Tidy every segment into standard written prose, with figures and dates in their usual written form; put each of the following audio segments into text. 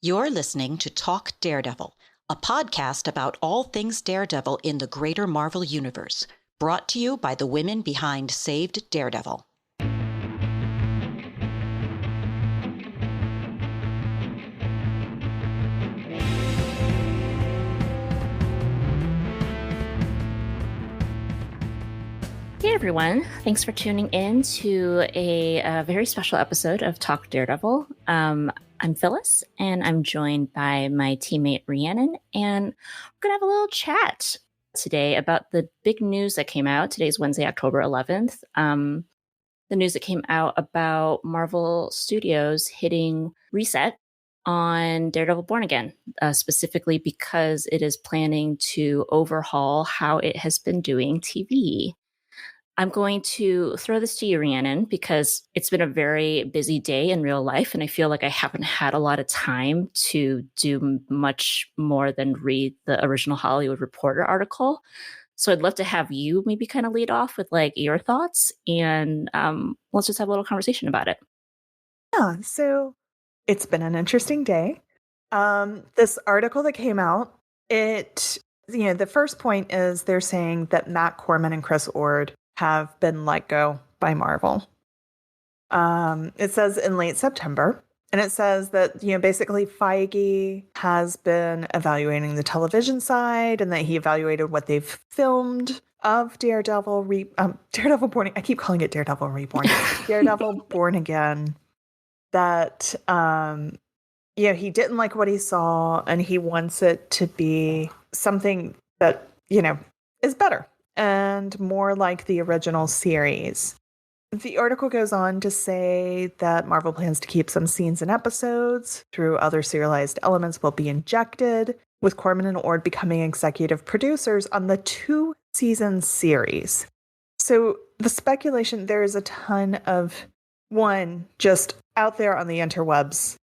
You're listening to Talk Daredevil, a podcast about all things Daredevil in the greater Marvel Universe, brought to you by the women behind Saved Daredevil. Hey everyone, thanks for tuning in to a very special episode of Talk Daredevil. I'm Phyllis, and I'm joined by my teammate Rhiannon, and we're going to have a little chat today about the big news that came out. Today's Wednesday, October 11th. The news that came out about Marvel Studios hitting reset on Daredevil Born Again, specifically because it is planning to overhaul how it has been doing TV. I'm going to throw this to you, Rhiannon, because it's been a very busy day in real life, and I feel like I haven't had a lot of time to do much more than read the original Hollywood Reporter article. So I'd love to have you maybe kind of lead off with like your thoughts, and let's just have a little conversation about it. Yeah, so it's been an interesting day. This article that came out, the first point is they're saying that Matt Corman and Chris Ord have been let go by Marvel. It says in late September, and it says that, basically Feige has been evaluating the television side and that he evaluated what they've filmed of Daredevil Born. I keep calling it Daredevil Reborn. Daredevil Born Again. That, he didn't like what he saw and he wants it to be something that, is better and more like the original series. The article goes on to say that Marvel plans to keep some scenes and episodes through other serialized elements will be injected, with Corman and Ord becoming executive producers on the 2-season series. So the speculation, there is a ton of, just out there on the interwebs.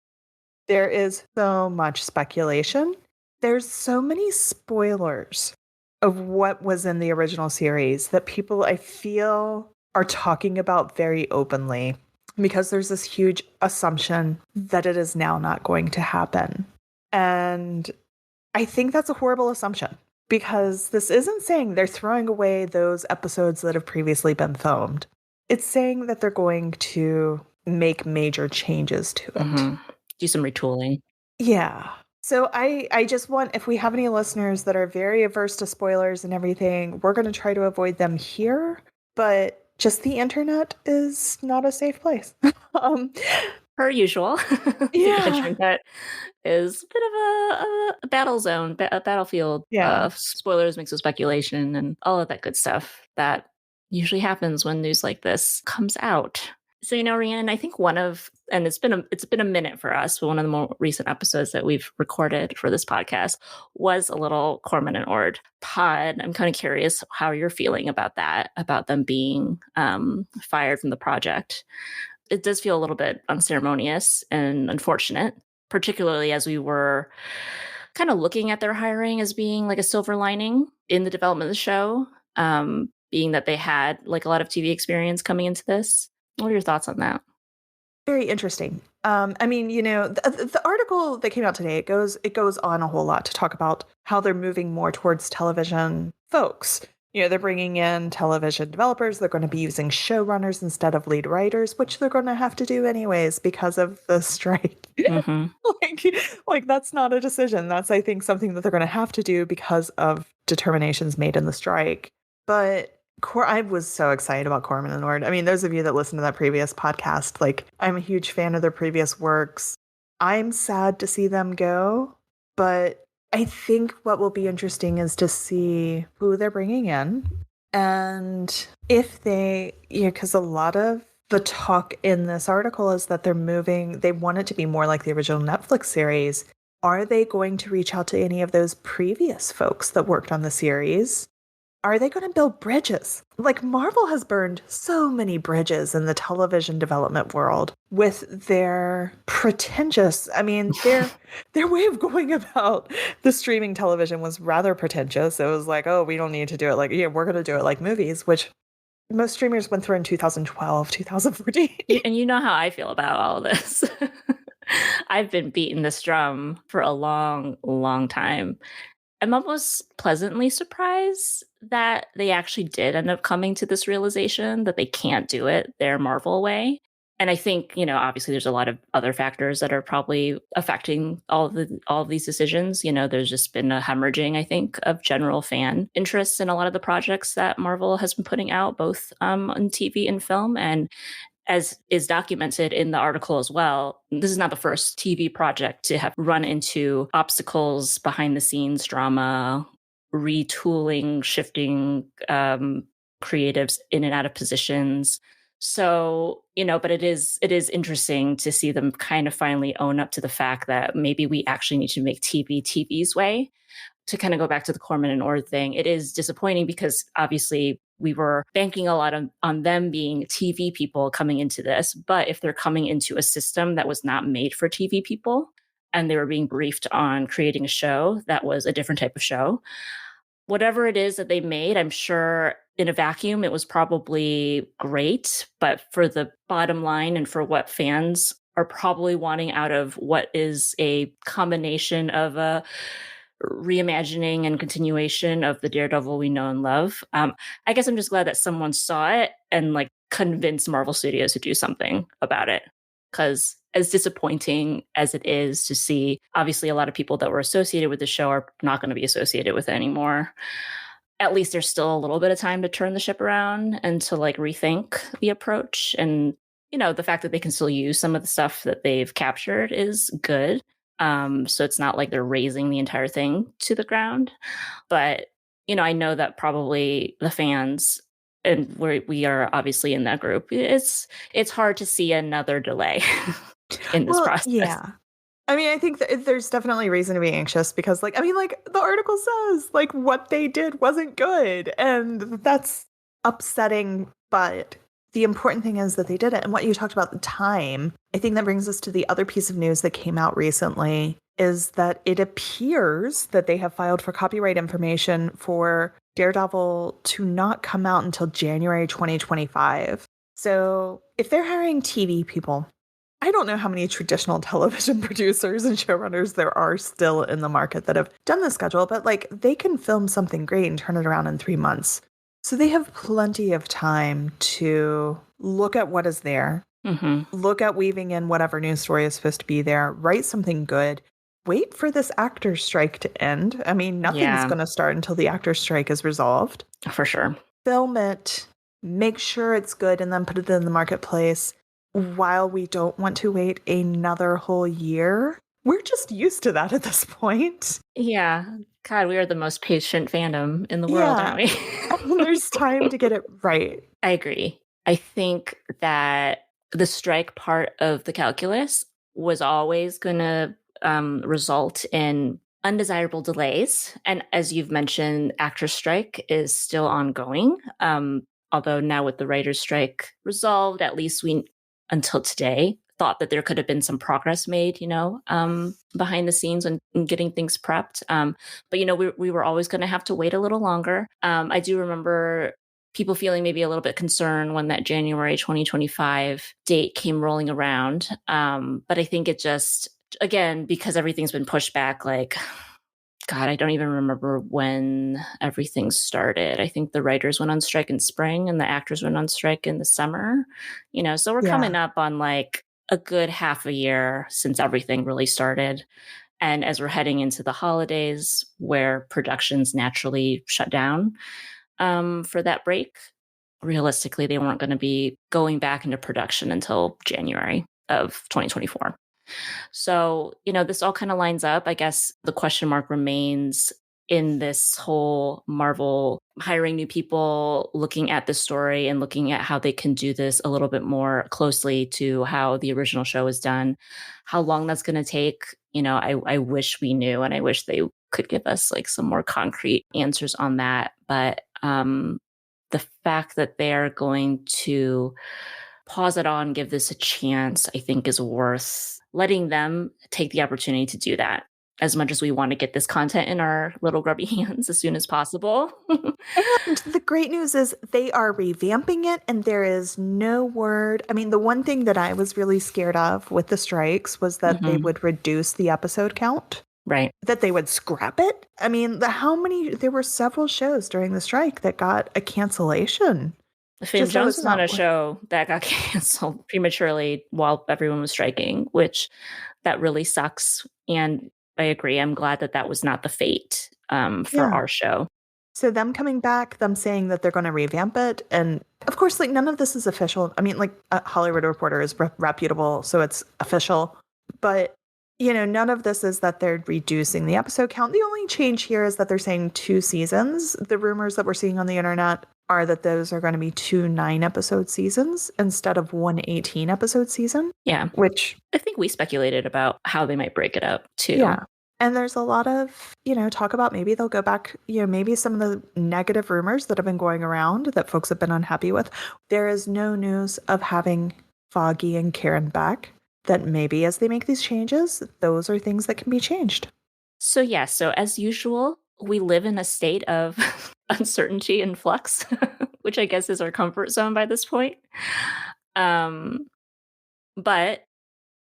There is so much speculation. There's so many spoilers of what was in the original series that people, I feel, are talking about very openly because there's this huge assumption that it is now not going to happen. And I think that's a horrible assumption because this isn't saying they're throwing away those episodes that have previously been filmed. It's saying that they're going to make major changes to it. Mm-hmm. Do some retooling. Yeah. So I just want, if we have any listeners that are very averse to spoilers and everything, we're going to try to avoid them here. But just the internet is not a safe place. Per usual. Yeah. The internet is a bit of a battle zone, a battlefield. Yeah. Spoilers, mixed with speculation, and all of that good stuff that usually happens when news like this comes out. So, Rhiannon, I think it's been a minute for us, but one of the more recent episodes that we've recorded for this podcast was a little Corman and Ord pod. I'm kind of curious how you're feeling about that, about them being fired from the project. It does feel a little bit unceremonious and unfortunate, particularly as we were kind of looking at their hiring as being like a silver lining in the development of the show, being that they had like a lot of TV experience coming into this. What are your thoughts on that? Very interesting. The article that came out today, it goes on a whole lot to talk about how they're moving more towards television folks. They're bringing in television developers. They're going to be using showrunners instead of lead writers, which they're going to have to do anyways because of the strike. Mm-hmm. like that's not a decision. That's, I think, something that they're going to have to do because of determinations made in the strike. But I was so excited about Corman and Ord. I mean, those of you that listened to that previous podcast, I'm a huge fan of their previous works. I'm sad to see them go, but I think what will be interesting is to see who they're bringing in and if because a lot of the talk in this article is that they want it to be more like the original Netflix series. Are they going to reach out to any of those previous folks that worked on the series? Are they going to build bridges? Like Marvel has burned so many bridges in the television development world with their pretentious, their way of going about the streaming television was rather pretentious. It was like, oh, we don't need to do it we're going to do it like movies, which most streamers went through in 2012, 2014. And you know how I feel about all of this. I've been beating this drum for a long, long time. I'm almost pleasantly surprised that they actually did end up coming to this realization that they can't do it their Marvel way. And I think, obviously there's a lot of other factors that are probably affecting all of these decisions. There's just been a hemorrhaging, I think, of general fan interest in a lot of the projects that Marvel has been putting out, both on TV and film. And as is documented in the article as well, this is not the first TV project to have run into obstacles, behind the scenes drama, retooling, shifting creatives in and out of positions. So, but it is interesting to see them kind of finally own up to the fact that maybe we actually need to make TV TV's way. To kind of go back to the Corman and Ord thing, it is disappointing because obviously we were banking a lot on them being TV people coming into this. But if they're coming into a system that was not made for TV people and they were being briefed on creating a show that was a different type of show, whatever it is that they made, I'm sure in a vacuum, it was probably great. But for the bottom line and for what fans are probably wanting out of what is a combination of a reimagining and continuation of the Daredevil we know and love. I guess I'm just glad that someone saw it and convinced Marvel Studios to do something about it. Because as disappointing as it is to see, obviously a lot of people that were associated with the show are not going to be associated with it anymore. At least there's still a little bit of time to turn the ship around and to rethink the approach. And, the fact that they can still use some of the stuff that they've captured is good. So it's not like they're raising the entire thing to the ground. But, I know that probably the fans, and we are obviously in that group, it's hard to see another delay in this process. Yeah. I mean, I think there's definitely reason to be anxious because, the article says, what they did wasn't good. And that's upsetting, but the important thing is that they did it. And what you talked about, the time, I think that brings us to the other piece of news that came out recently is that it appears that they have filed for copyright information for Daredevil to not come out until January 2025. So if they're hiring TV people, I don't know how many traditional television producers and showrunners there are still in the market that have done the schedule, but they can film something great and turn it around in 3 months. So they have plenty of time to look at what is there, look at weaving in whatever news story is supposed to be there, write something good, wait for this actor's strike to end. I mean, nothing's going to start until the actor's strike is resolved. For sure. Film it, make sure it's good, and then put it in the marketplace. While we don't want to wait another whole year, we're just used to that at this point. Yeah. God, we are the most patient fandom in the world, aren't we? There's time to get it right. I agree. I think that the strike part of the calculus was always going to result in undesirable delays. And as you've mentioned, actor strike is still ongoing. Although now with the writer's strike resolved, at least we, until today, thought that there could have been some progress made, behind the scenes and getting things prepped. But, we were always going to have to wait a little longer. I do remember people feeling maybe a little bit concerned when that January 2025 date came rolling around. But I think it just, again, because everything's been pushed back, God, I don't even remember when everything started. I think the writers went on strike in spring and the actors went on strike in the summer, so we're coming up on a good half a year since everything really started. And as we're heading into the holidays where productions naturally shut down for that break, realistically, they weren't going to be going back into production until January of 2024. So, this all kind of lines up. I guess the question mark remains in this whole Marvel hiring new people, looking at the story and looking at how they can do this a little bit more closely to how the original show is done, how long that's going to take. I wish we knew, and I wish they could give us some more concrete answers on that. But the fact that they're going to pause it all and give this a chance, I think is worth letting them take the opportunity to do that. as much as we want to get this content in our little grubby hands as soon as possible. And the great news is they are revamping it, and there is no word. I mean, the one thing that I was really scared of with the strikes was that they would reduce the episode count. Right. That they would scrap it. I mean, there were several shows during the strike that got a cancellation. Finn Jones was on a show that got canceled prematurely while everyone was striking, which that really sucks. And I agree. I'm glad that was not the fate for our show. So them coming back, them saying that they're going to revamp it. And of course, like none of this is official. I mean, like Hollywood Reporter is reputable, so it's official. But, you know, none of this is that they're reducing the episode count. The only change here is that they're saying 2 seasons. The rumors that we're seeing on the internet are that those are going to be 2 9-episode seasons instead of 1 18-episode season. Yeah. Which I think we speculated about how they might break it up too. Yeah. And there's a lot of, talk about maybe they'll go back, maybe some of the negative rumors that have been going around that folks have been unhappy with. There is no news of having Foggy and Karen back, that maybe as they make these changes, those are things that can be changed. So as usual, we live in a state of uncertainty and flux, which I guess is our comfort zone by this point. But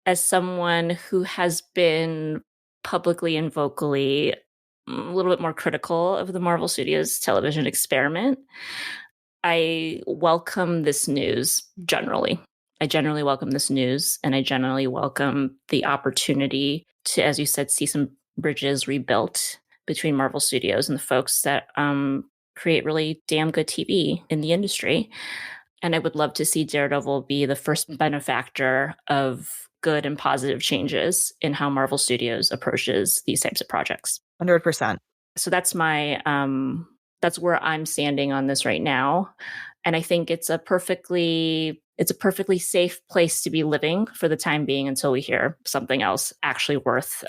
as someone who has been publicly and vocally a little bit more critical of the Marvel Studios television experiment, I welcome this news generally. I generally welcome this news, and I generally welcome the opportunity to, as you said, see some bridges rebuilt between Marvel Studios and the folks that create really damn good TV in the industry. And I would love to see Daredevil be the first benefactor of good and positive changes in how Marvel Studios approaches these types of projects. 100%. So that's my that's where I'm standing on this right now. And I think it's a perfectly safe place to be living for the time being until we hear something else actually worth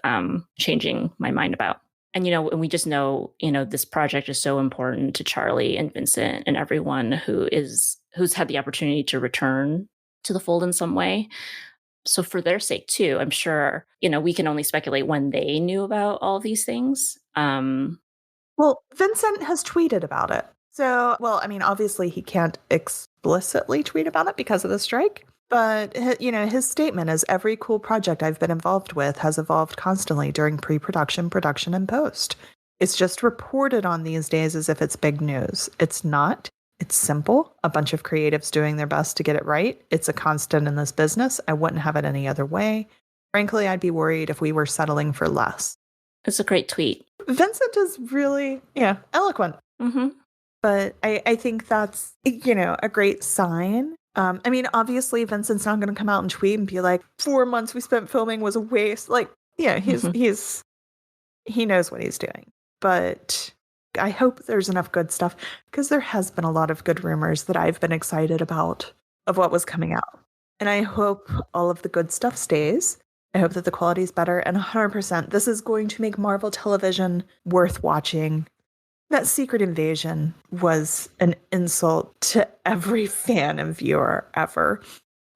changing my mind about. And, and we just know, this project is so important to Charlie and Vincent and everyone who's had the opportunity to return to the fold in some way. So for their sake too, I'm sure, we can only speculate when they knew about all of these things. Well, Vincent has tweeted about it. So, obviously he can't explicitly tweet about it because of the strike. But, his statement is every cool project I've been involved with has evolved constantly during pre-production, production, and post. It's just reported on these days as if it's big news. It's not. It's simple. A bunch of creatives doing their best to get it right. It's a constant in this business. I wouldn't have it any other way. Frankly, I'd be worried if we were settling for less. It's a great tweet. Vincent is really, eloquent. Mm-hmm. But I think that's, a great sign. Obviously, Vincent's not going to come out and tweet and be like, 4 months we spent filming was a waste. Like, yeah, he knows what he's doing. But I hope there's enough good stuff, because there has been a lot of good rumors that I've been excited about of what was coming out. And I hope all of the good stuff stays. I hope that the quality is better. And 100%, this is going to make Marvel television worth watching. That Secret Invasion was an insult to every fan and viewer ever.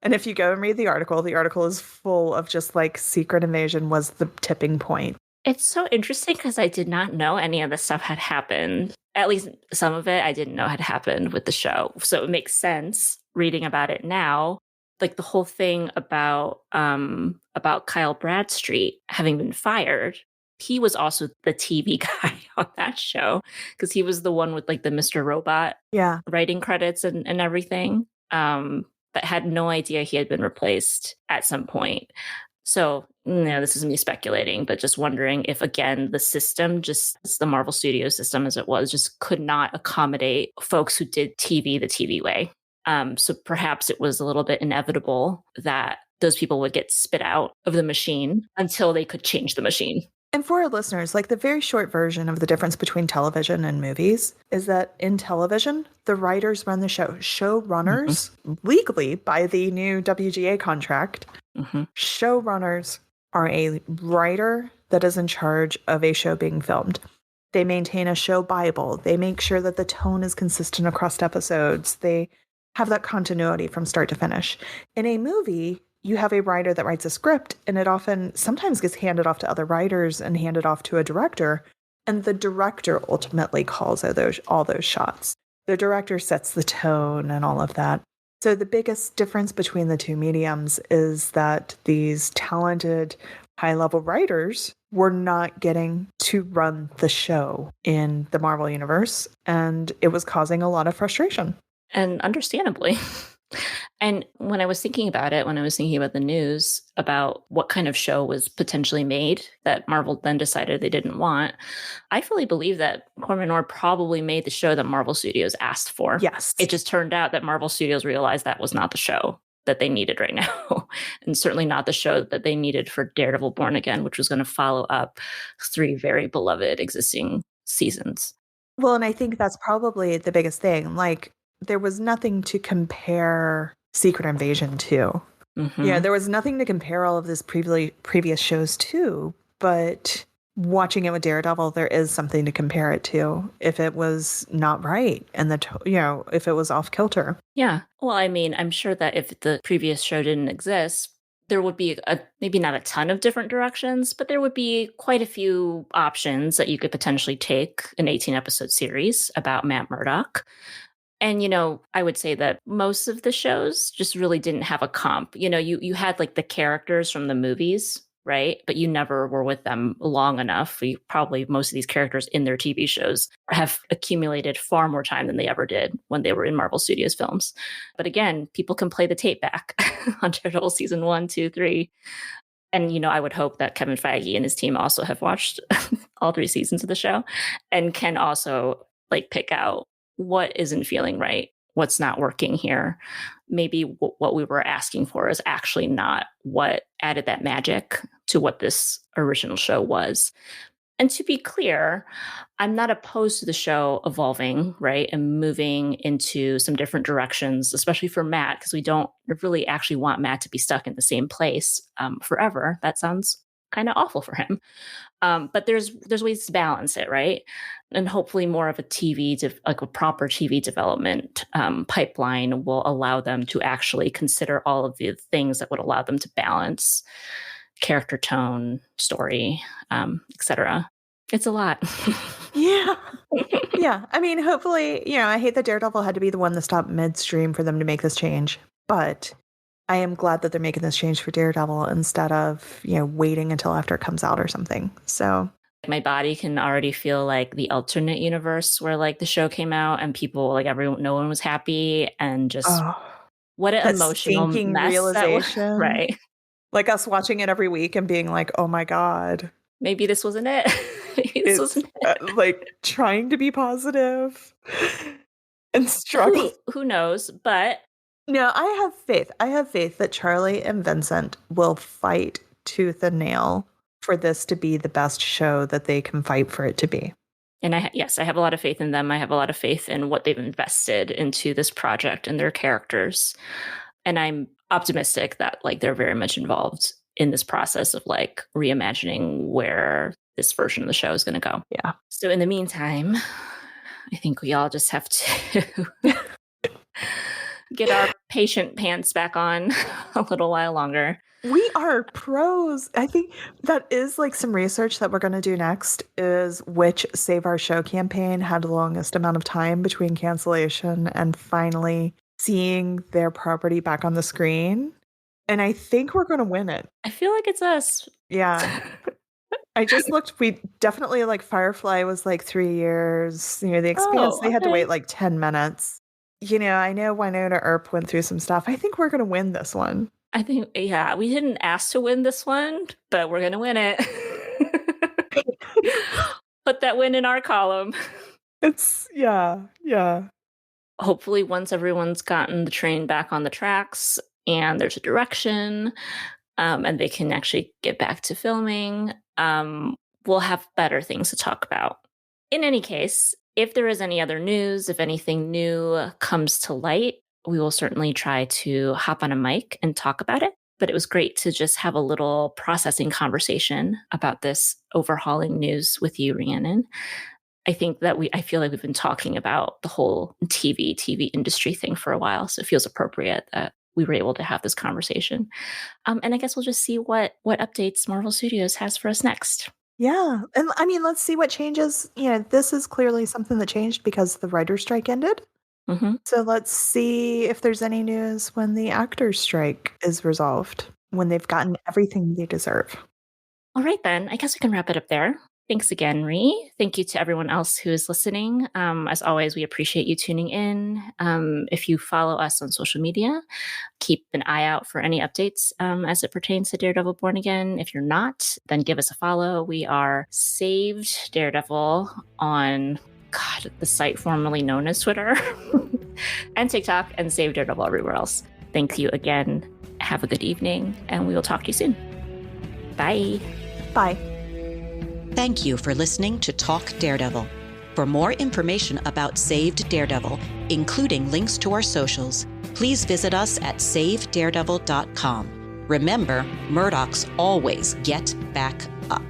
And if you go and read the article is full of just like Secret Invasion was the tipping point. It's so interesting because I did not know any of this stuff had happened. At least some of it I didn't know had happened with the show. So it makes sense reading about it now. Like the whole thing about Kyle Bradstreet having been fired. He was also the TV guy on that show because he was the one with like the Mr. Robot writing credits and everything. But had no idea he had been replaced at some point. So, this is me speculating, but just wondering if, again, the system, just the Marvel Studios system as it was, just could not accommodate folks who did TV the TV way. So perhaps it was a little bit inevitable that those people would get spit out of the machine until they could change the machine. And for our listeners, like the very short version of the difference between television and movies is that in television, the writers run the show. Showrunners, legally by the new WGA contract, showrunners are a writer that is in charge of a show being filmed. They maintain a show Bible. They make sure that the tone is consistent across episodes. They have that continuity from start to finish. In a movie, you have a writer that writes a script, and it often sometimes gets handed off to other writers and handed off to a director. And the director ultimately calls all those shots. The director sets the tone and all of that. So the biggest difference between the two mediums is that these talented, high-level writers were not getting to run the show in the Marvel Universe, and it was causing a lot of frustration. And understandably. And when I was thinking about it, when I was thinking about the news about what kind of show was potentially made that Marvel then decided they didn't want, I fully believe that Corman and Pod probably made the show that Marvel Studios asked for. Yes. It just turned out that Marvel Studios realized that was not the show that they needed right now, and certainly not the show that they needed for Daredevil Born Again, which was going to follow up 3 very beloved existing seasons. Well, and I think that's probably the biggest thing. Like, there was nothing to compare Secret Invasion to. Mm-hmm. Yeah, there was nothing to compare all of this previous shows to, but watching it with Daredevil, there is something to compare it to if it was not right and if it was off kilter. Yeah. Well, I mean, I'm sure that if the previous show didn't exist, there would be maybe not a ton of different directions, but there would be quite a few options that you could potentially take an 18-episode series about Matt Murdock. And, I would say that most of the shows just really didn't have a comp. You had like the characters from the movies, right? But you never were with them long enough. Probably most of these characters in their TV shows have accumulated far more time than they ever did when they were in Marvel Studios films. But again, people can play the tape back on Daredevil season 1, 2, 3. And, I would hope that Kevin Feige and his team also have watched all 3 seasons of the show and can also pick out what isn't feeling right, what's not working here. Maybe what we were asking for is actually not what added that magic to what this original show was. And to be clear, I'm not opposed to the show evolving, right, and moving into some different directions, especially for Matt, because we don't really actually want Matt to be stuck in the same place forever. That sounds kind of awful for him. But there's ways to balance it, right? And hopefully more of a proper TV development pipeline will allow them to actually consider all of the things that would allow them to balance character tone, story, etc. It's a lot. Yeah. Yeah. I mean, hopefully, I hate that Daredevil had to be the one that stopped midstream for them to make this change, but I am glad that they're making this change for Daredevil instead of, waiting until after it comes out or something. So my body can already feel like the alternate universe where the show came out and people no one was happy and just what an emotional mess realization. That was, right? Like us watching it every week and being like, oh my God. Maybe this wasn't it. Maybe this wasn't it. Trying to be positive and struggling. Who knows? But no, I have faith. I have faith that Charlie and Vincent will fight tooth and nail for this to be the best show that they can fight for it to be. And I have a lot of faith in them. I have a lot of faith in what they've invested into this project and their characters. And I'm optimistic that they're very much involved in this process of reimagining where this version of the show is going to go. Yeah. So in the meantime, I think we all just have to get our patient pants back on a little while longer. We are pros. I think that is some research that we're going to do next is which Save Our Show campaign had the longest amount of time between cancellation and finally seeing their property back on the screen. And I think we're going to win it. I feel like it's us. Yeah. I just looked. We definitely Firefly was 3 years. The Expanse, they had to wait 10 minutes. I know Winona Earp went through some stuff. I think we're going to win this one. I think, yeah, we didn't ask to win this one, but we're going to win it. Put that win in our column. Yeah. Hopefully once everyone's gotten the train back on the tracks and there's a direction and they can actually get back to filming, we'll have better things to talk about. In any case, if there is any other news, if anything new comes to light, we will certainly try to hop on a mic and talk about it. But it was great to just have a little processing conversation about this overhauling news with you, Rhiannon. I think that I feel like we've been talking about the whole TV industry thing for a while. So it feels appropriate that we were able to have this conversation. And I guess we'll just see what updates Marvel Studios has for us next. Yeah. And I mean, let's see what changes. This is clearly something that changed because the writer's strike ended. Mm-hmm. So let's see if there's any news when the actors' strike is resolved, when they've gotten everything they deserve. All right, then. I guess we can wrap it up there. Thanks again, Rhi. Thank you to everyone else who is listening. As always, we appreciate you tuning in. If you follow us on social media, keep an eye out for any updates as it pertains to Daredevil Born Again. If you're not, then give us a follow. We are Saved Daredevil on the site formerly known as Twitter and TikTok, and Save Daredevil everywhere else. Thank you again. Have a good evening, and we will talk to you soon. Bye. Bye. Thank you for listening to Talk Daredevil. For more information about Saved Daredevil, including links to our socials, please visit us at savedaredevil.com. Remember, Murdochs always get back up.